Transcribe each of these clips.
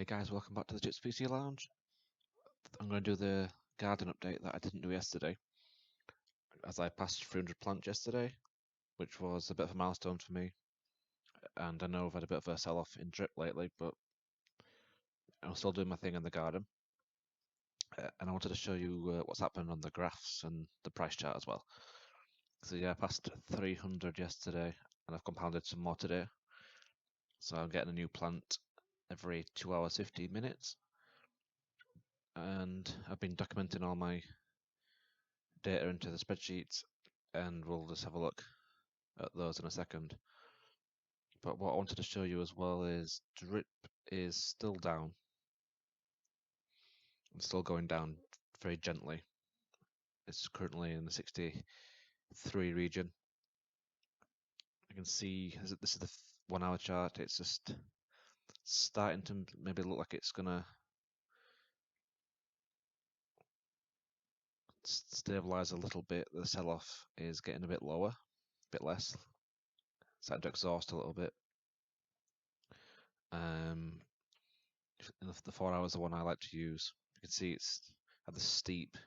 Guys, welcome back to the Jits PC Lounge. I'm going to do the garden update that I didn't do yesterday, as I passed 300 plants yesterday, which was a bit of a milestone for me. And I know I've had a bit of a sell-off in drip lately, but I'm still doing my thing in the garden. And I wanted to show you what's happened on the graphs and the price chart as well. So yeah, I passed 300 yesterday, and I've compounded some more today. So I'm getting a new plant every 2 hours 15 minutes. And I've been documenting all my data into the spreadsheets, and we'll just have a look at those in a second. But what I wanted to show you as well is drip is still down. It's still going down very gently. It's currently in the 63 region. I can see this is the 1 hour chart. It's just starting to maybe look like it's gonna stabilize a little bit. The sell-off is getting a bit lower, a bit less. Starting to exhaust a little bit. The 4 hours is the one I like to use. You can see it's at the steep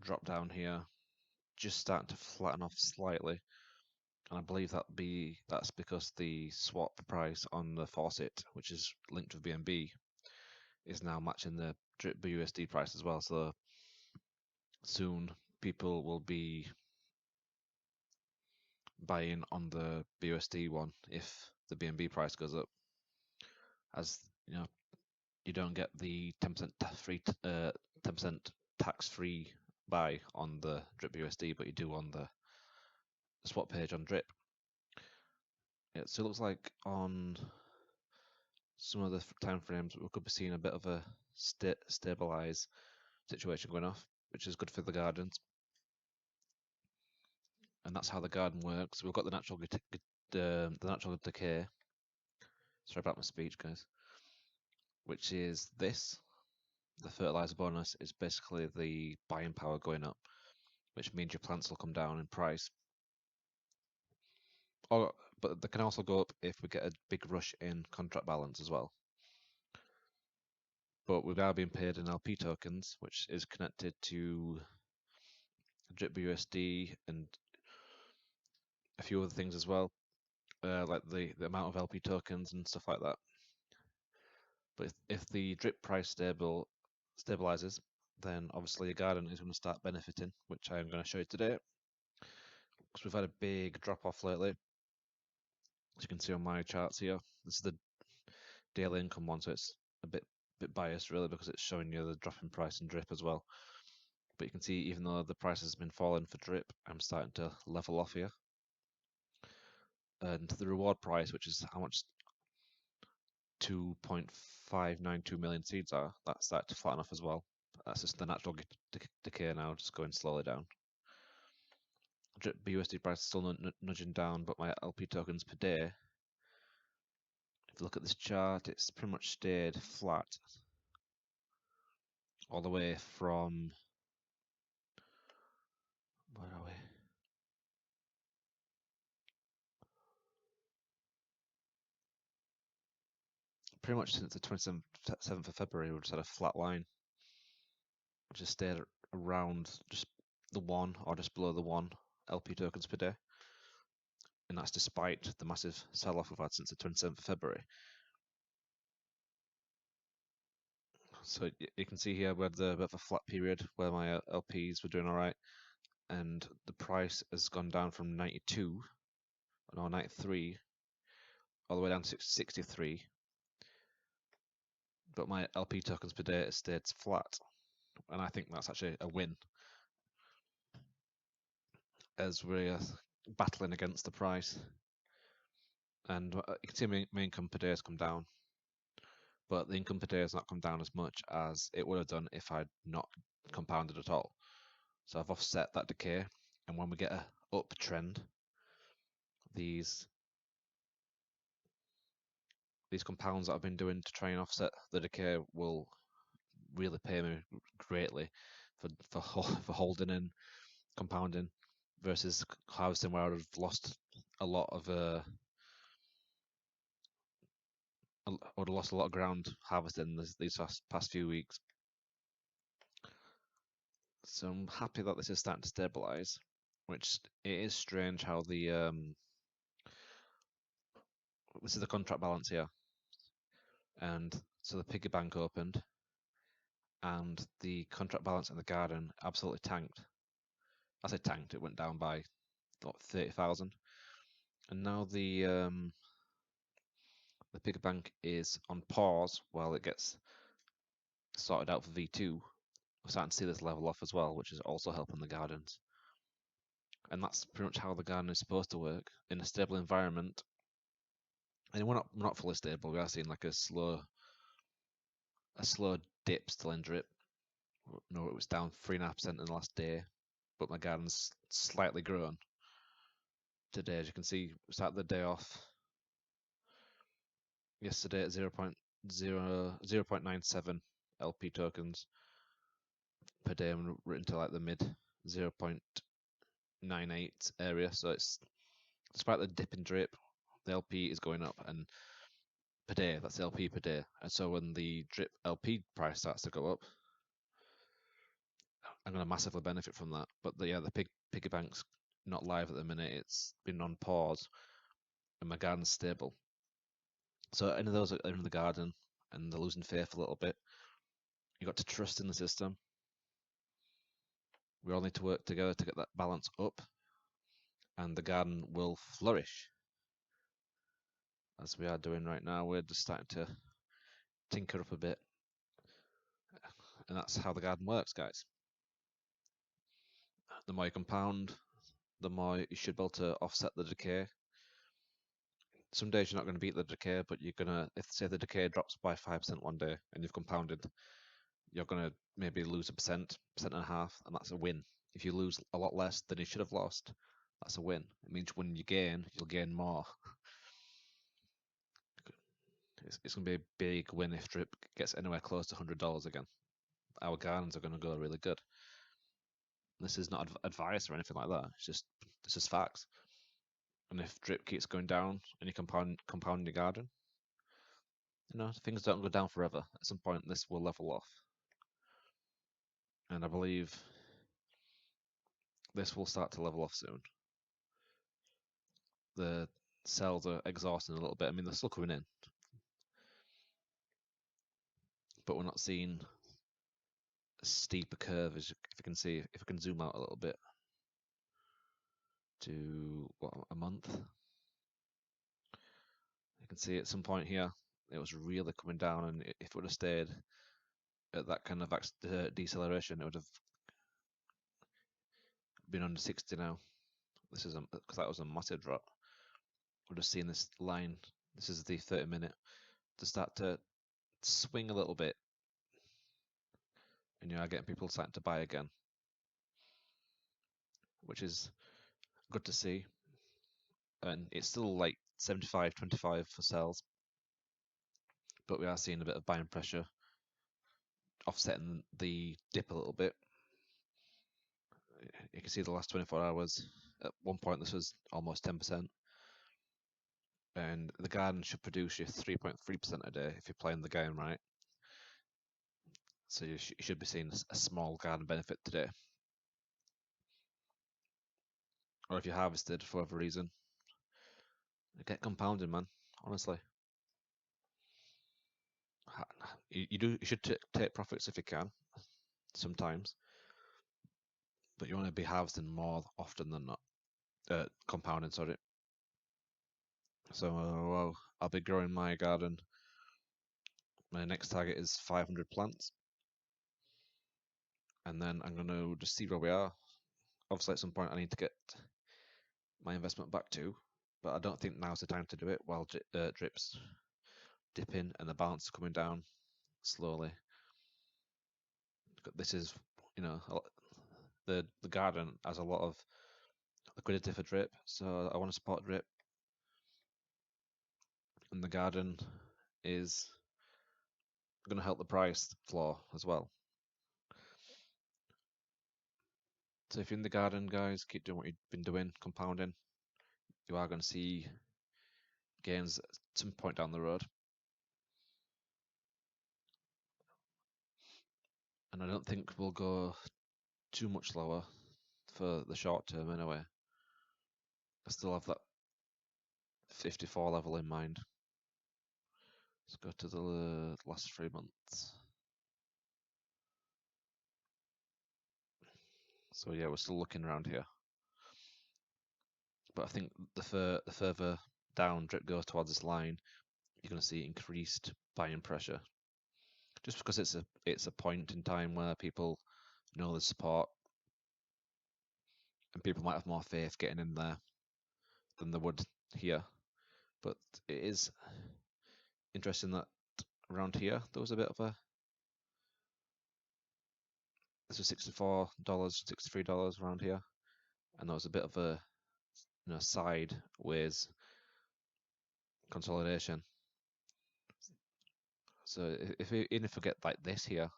drop down here, just starting to flatten off slightly, and I believe that's because the swap price on the faucet, which is linked with BNB, is now matching the drip BUSD price as well. So soon people will be buying on the BUSD one if the BNB price goes up, as you know, you don't get the 10% free 10% tax-free buy on the drip BUSD, but you do on the swap page on drip. Yeah, so it looks like on some of the time frames we could be seeing a bit of a stabilize situation going off, which is good for the gardens. And that's how the garden works. We've got the natural decay. Sorry about my speech, guys. Which is this. The fertilizer bonus is basically the buying power going up, which means your plants will come down in price. But they can also go up if we get a big rush in contract balance as well. But we've now been paid in LP tokens, which is connected to drip BUSD and a few other things as well, like the amount of LP tokens and stuff like that. But if the drip price stabilizes, then obviously your garden is going to start benefiting, which I'm going to show you today. Because we've had a big drop off lately, as you can see on my charts here. This is the daily income one, so it's a bit biased really because it's showing you the drop in price in drip as well. But you can see even though the price has been falling for drip, I'm starting to level off here. And the reward price, which is how much 2.592 million seeds are, that's started to flatten off as well. That's just the natural decay now, just going slowly down. Drip BUSD price is still nudging down, but my LP tokens per day, if you look at this chart, it's pretty much stayed flat all the way from, where are we? Pretty much since the 27th of February, we've just had a flat line, which has stayed around just the 1 or just below the 1 LP tokens per day. And that's despite the massive sell-off we've had since the 27th of February. So you can see here we had a bit of a flat period where my LPs were doing all right, and the price has gone down from 92, no 93, all the way down to 63. But my LP tokens per day has stayed flat, and I think that's actually a win, as we're battling against the price. And you can see my income per day has come down, but the income per day has not come down as much as it would have done if I'd not compounded at all. So I've offset that decay, and when we get a uptrend, these compounds that I've been doing to try and offset the decay will really pay me greatly for holding and compounding versus harvesting where I've lost a lot of would have lost a lot of ground harvesting these past few weeks. So I'm happy that this is starting to stabilize, which it is strange how the this is the contract balance here, and so the piggy bank opened, and the contract balance in the garden absolutely tanked. I say tanked; it went down by what, 30,000, and now the piggy bank is on pause while it gets sorted out for V2. We're starting to see this level off as well, which is also helping the gardens. And that's pretty much how the garden is supposed to work in a stable environment. And we're not fully stable. We are seeing like a slow dip still in drip. No, it was down 3.5% in the last day, but my garden's slightly grown today. As you can see, we started the day off yesterday at 0.97 LP tokens per day, and we're into like the mid 0.98 area. So it's, despite the dip in drip, the LP is going up, and per day, that's LP per day. And so when the drip LP price starts to go up, I'm going to massively benefit from that. But the piggy bank's not live at the minute. It's been on pause, and my garden's stable. So any of those that are in the garden and they're losing faith a little bit, you got to trust in the system. We all need to work together to get that balance up, and the garden will flourish. As we are doing right now, we're just starting to tinker up a bit, and that's how the garden works, guys. The more you compound, the more you should be able to offset the decay. Some days you're not going to beat the decay, but you're gonna, if say the decay drops by 5% one day and you've compounded, you're gonna maybe lose 1%, 1.5%, and that's a win. If you lose a lot less than you should have lost, that's a win. It means when you gain, you'll gain more. It's going to be a big win if drip gets anywhere close to $100 again. Our gardens are going to go really good. This is not advice or anything like that. It's just facts. And if drip keeps going down and you compound your garden, things don't go down forever. At some point, this will level off. And I believe this will start to level off soon. The cells are exhausting a little bit. I mean, they're still coming in, but we're not seeing a steeper curve, as if you can see. If I can zoom out a little bit to a month, you can see at some point here it was really coming down, and if it would have stayed at that kind of deceleration, it would have been under 60 now. This is because that was a massive drop. We're just seeing this line. This is the 30-minute to start to swing a little bit, and you are getting people starting to buy again, which is good to see. And it's still like 75-25 for sells, but we are seeing a bit of buying pressure offsetting the dip a little bit. You can see the last 24 hours. At one point, this was almost 10%. And the garden should produce you 3.3% a day if you're playing the game right. So you should be seeing a small garden benefit today. Or if you harvested for whatever reason, get compounding, man. Honestly, you should take profits if you can. Sometimes, but you want to be harvesting more often than not. Compounding, sorry. So I'll be growing my garden. My next target is 500 plants, and then I'm going to just see where we are. Obviously, at some point I need to get my investment back too, but I don't think now's the time to do it while drips dipping and the balance is coming down slowly. This is, the garden has a lot of liquidity for drip, so I want to support drip, and the garden is going to help the price floor as well. So if you're in the garden, guys, keep doing what you've been doing, compounding. You are going to see gains at some point down the road. and I don't think we'll go too much lower for the short term anyway. I still have that 54 level in mind. Let's go to the last 3 months. So yeah, we're still looking around here. But I think the further down drip goes towards this line, you're going to see increased buying pressure. Just because it's a point in time where people know the support, and people might have more faith getting in there than they would here. But it is interesting that around here there was a bit of a this was $64, $63 around here, and there was a bit of a sideways consolidation. So even if we get like this here,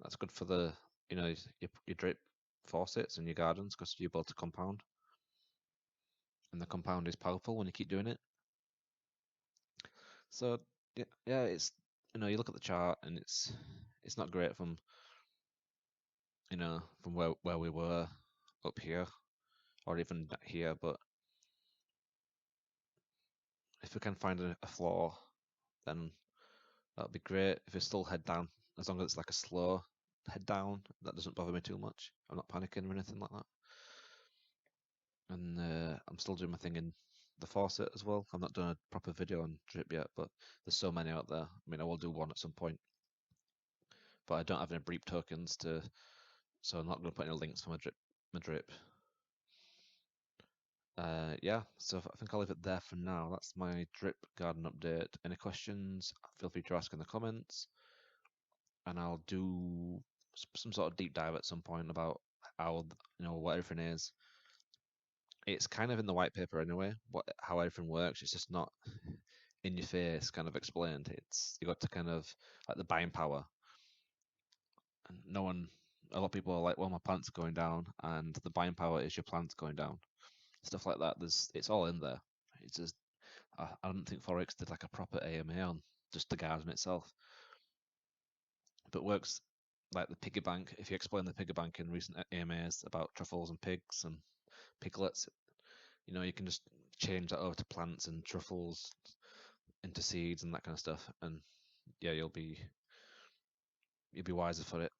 that's good for the your drip faucets and your gardens because you're able to compound, and the compound is powerful when you keep doing it. So yeah, it's you look at the chart and it's not great from from where we were up here or even here, but if we can find a floor, then that'd be great. If it's still head down, as long as it's like a slow head down, that doesn't bother me too much. I'm not panicking or anything like that. And I'm still doing my thing in the faucet as well. I've not done a proper video on drip yet, but there's so many out there. I mean, I will do one at some point, but I don't have any Breep tokens so I'm not going to put any links for my drip. Yeah, so I think I'll leave it there for now. That's my drip garden update. Any questions, feel free to ask in the comments, and I'll do some sort of deep dive at some point about how what everything is. It's kind of in the white paper anyway, how everything works. It's just not in your face kind of explained. It's you got to kind of like the buying power. And a lot of people are like, well, my plants are going down, and the buying power is your plants going down. Stuff like that. It's all in there. It's just I don't think Forex did like a proper AMA on just the garden itself, but works like the piggy bank. If you explain the piggy bank in recent AMAs about truffles and pigs and piglets, you can just change that over to plants and truffles into seeds and that kind of stuff, and yeah, you'll be wiser for it.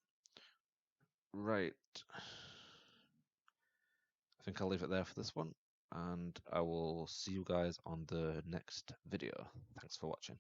Right. I think I'll leave it there for this one, and I will see you guys on the next video. Thanks for watching.